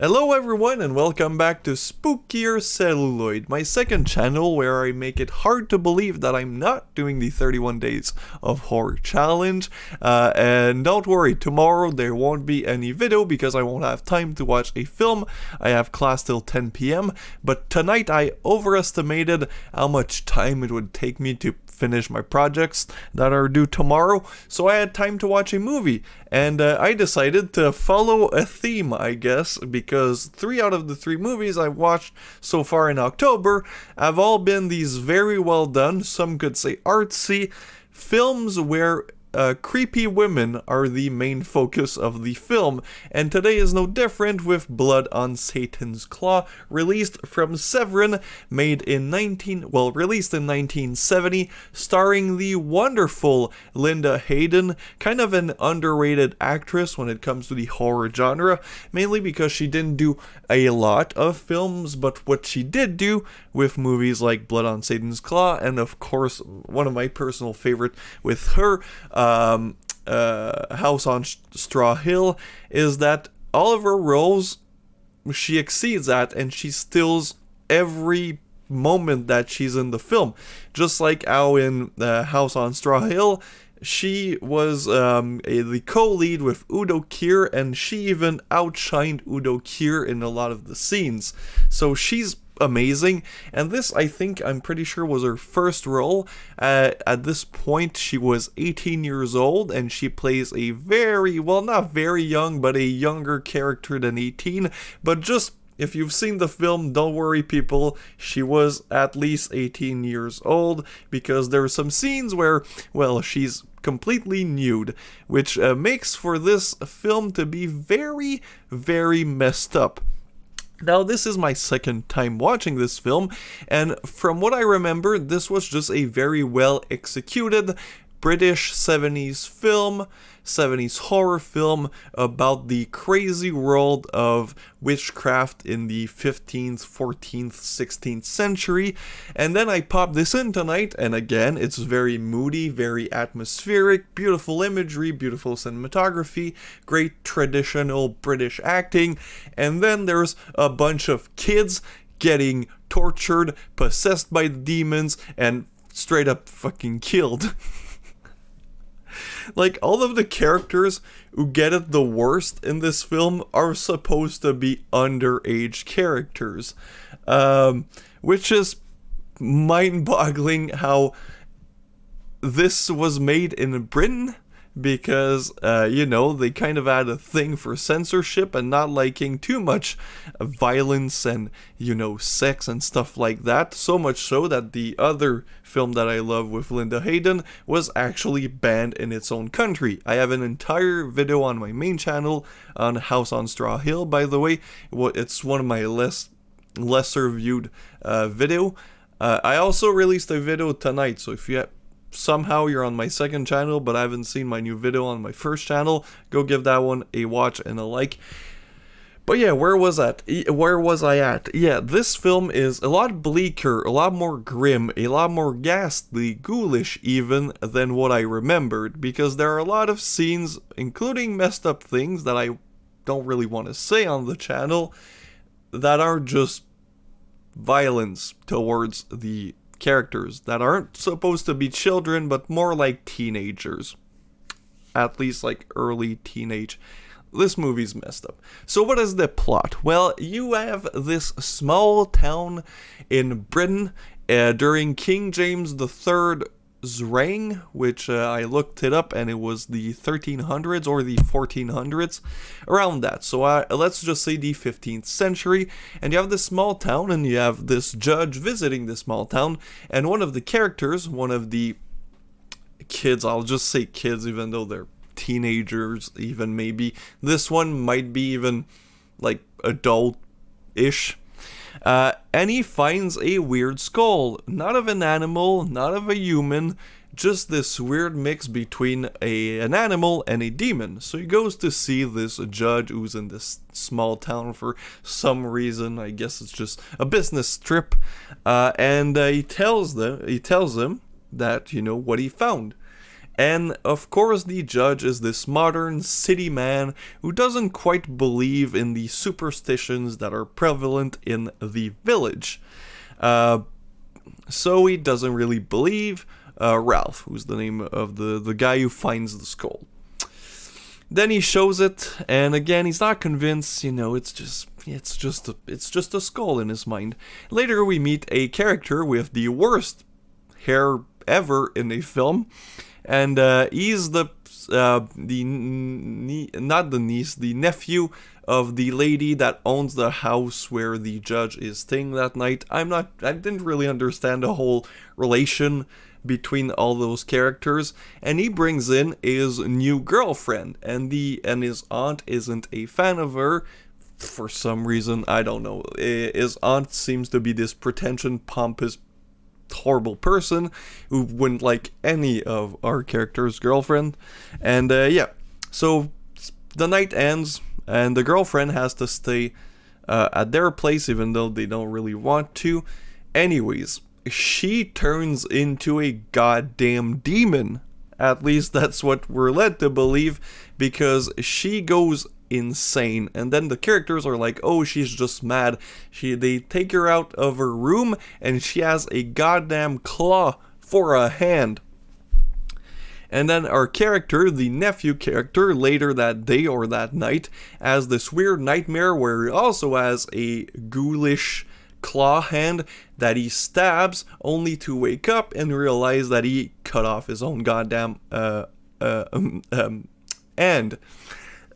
Hello everyone and welcome back to Spookier Celluloid, my second channel where I make it hard to believe that I'm not doing the 31 Days of Horror Challenge. And don't worry, tomorrow there won't be any video because I won't have time to watch a film. I have class till 10 p.m. But tonight I overestimated how much time it would take me to finish my projects that are due tomorrow, so I had time to watch a movie, and I decided to follow a theme, I guess, because 3 out of the 3 movies I've watched so far in October have all been these very well done, some could say artsy, films where creepy women are the main focus of the film, and today is no different with Blood on Satan's Claw, released from Severin, released in 1970, starring the wonderful Linda Hayden, kind of an underrated actress when it comes to the horror genre, mainly because she didn't do a lot of films, but what she did do with movies like Blood on Satan's Claw, and of course, one of my personal favorite with her, House on Straw Hill, is that all of her roles she exceeds at, and she steals every moment that she's in the film. Just like how in House on Straw Hill, she was the co-lead with Udo Kier, and she even outshined Udo Kier in a lot of the scenes. So she's amazing, and this, I'm pretty sure, was her first role. At this point she was 18 years old, and she plays a very, well, not very young, but a younger character than 18, but just, if you've seen the film, don't worry people, she was at least 18 years old, because there are some scenes where, well, she's completely nude, which makes for this film to be very, very messed up. Now, this is my second time watching this film, and from what I remember, this was just a very well executed British 70s film, 70s horror film about the crazy world of witchcraft in the 15th, 14th, 16th century. And then I popped this in tonight, and again, it's very moody, very atmospheric, beautiful imagery, beautiful cinematography, great traditional British acting, and then there's a bunch of kids getting tortured, possessed by demons, and straight up fucking killed. Like, all of the characters who get it the worst in this film are supposed to be underage characters, which is mind-boggling how this was made in Britain, because, they kind of had a thing for censorship and not liking too much violence and, sex and stuff like that. So much so that the other film that I love with Linda Hayden was actually banned in its own country. I have an entire video on my main channel on House on Straw Hill, by the way. It's one of my lesser viewed video. I also released a video tonight, so if somehow you're on my second channel but I haven't seen my new video on my first channel, go give that one a watch and a like. But yeah, where was I at? Yeah, this film is a lot bleaker, a lot more grim, a lot more ghastly, ghoulish even, than what I remembered, because there are a lot of scenes, including messed up things that I don't really want to say on the channel, that are just violence towards the characters that aren't supposed to be children, but more like teenagers. At least like early teenage. This movie's messed up. So what is the plot? Well, you have this small town in Britain during King James III's reign, which I looked it up, and it was the 1300s or the 1400s, around that. So let's just say the 15th century, and you have this small town, and you have this judge visiting this small town, and one of the characters, one of the kids, I'll just say kids even though they're teenagers, even maybe, this one might be even like adult-ish, and he finds a weird skull, not of an animal, not of a human, just this weird mix between an animal and a demon. So he goes to see this judge who's in this small town for some reason. I guess it's just a business trip, and he tells him that, what he found. And of course the judge is this modern city man who doesn't quite believe in the superstitions that are prevalent in the village. So he doesn't really believe Ralph, who's the name of the guy who finds the skull. Then he shows it, and again he's not convinced. It's just a skull in his mind. Later we meet a character with the worst hair ever in a film, and he's the nephew of the lady that owns the house where the judge is staying that night. I didn't really understand the whole relation between all those characters, and he brings in his new girlfriend, and his aunt isn't a fan of her for some reason. I don't know. His aunt seems to be this pretentious, pompous, horrible person who wouldn't like any of our character's girlfriend. And so the night ends, and the girlfriend has to stay at their place even though they don't really want to. Anyways, she turns into a goddamn demon. At least that's what we're led to believe, because she goes insane, and then the characters are like, oh, she's just mad. They take her out of her room, and she has a goddamn claw for a hand. And then our character, the nephew character, later that day or that night, has this weird nightmare where he also has a ghoulish claw hand that he stabs, only to wake up and realize that he cut off his own goddamn end,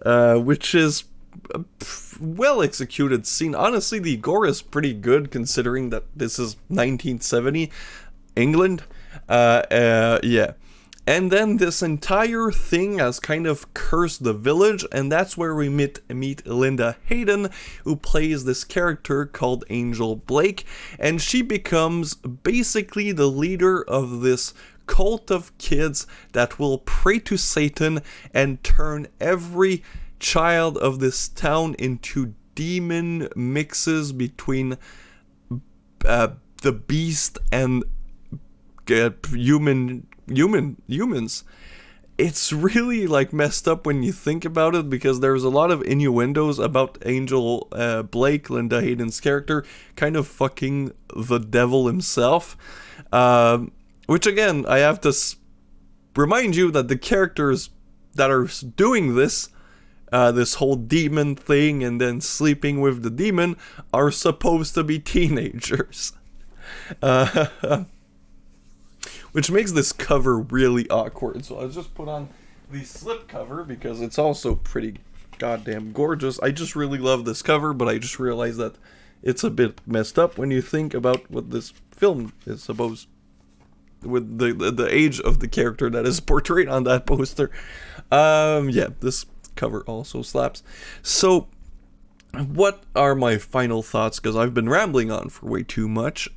which is a well executed scene. Honestly, the gore is pretty good considering that this is 1970 England. Yeah. And then this entire thing has kind of cursed the village, and that's where we meet Linda Hayden, who plays this character called Angel Blake, and she becomes basically the leader of this cult of kids that will pray to Satan and turn every child of this town into demon mixes between the beast and humans. It's really like messed up when you think about it, because there's a lot of innuendos about Angel Blake, Linda Hayden's character, kind of fucking the devil himself, which again, I have to remind you that the characters that are doing this whole demon thing and then sleeping with the demon are supposed to be teenagers. Which makes this cover really awkward. So I'll just put on the slip cover because it's also pretty goddamn gorgeous. I just really love this cover, but I just realized that it's a bit messed up when you think about what this film is supposed, with the age of the character that is portrayed on that poster. Yeah, this cover also slaps. So what are my final thoughts? Because I've been rambling on for way too much.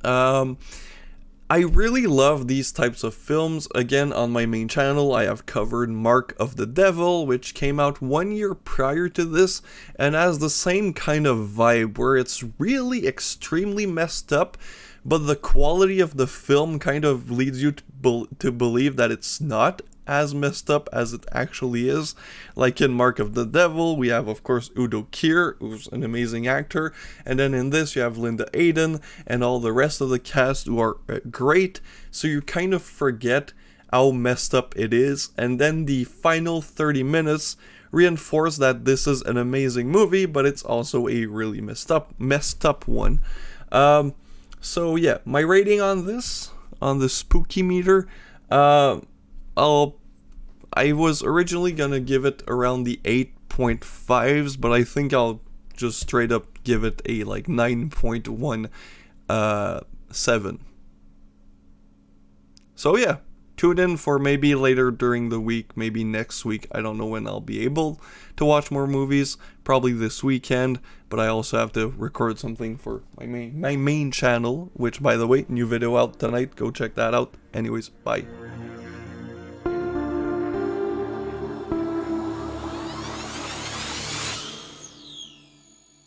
I really love these types of films. Again, on my main channel, I have covered Mark of the Devil, which came out 1 year prior to this, and has the same kind of vibe, where it's really extremely messed up, but the quality of the film kind of leads you to believe that it's not as messed up as it actually is. Like in Mark of the Devil, we have, of course, Udo Kier, who's an amazing actor, and then in this you have Linda Hayden and all the rest of the cast who are great, so you kind of forget how messed up it is, and then the final 30 minutes reinforce that this is an amazing movie, but it's also a really messed up one. So yeah, my rating on this, on the spooky meter, I was originally gonna give it around the 8.5s, but I think I'll just straight up give it a like 9.17. So yeah, tune in for maybe later during the week, maybe next week. I don't know when I'll be able to watch more movies, probably this weekend, but I also have to record something for my main channel, which, by the way, new video out tonight, go check that out. Anyways, bye.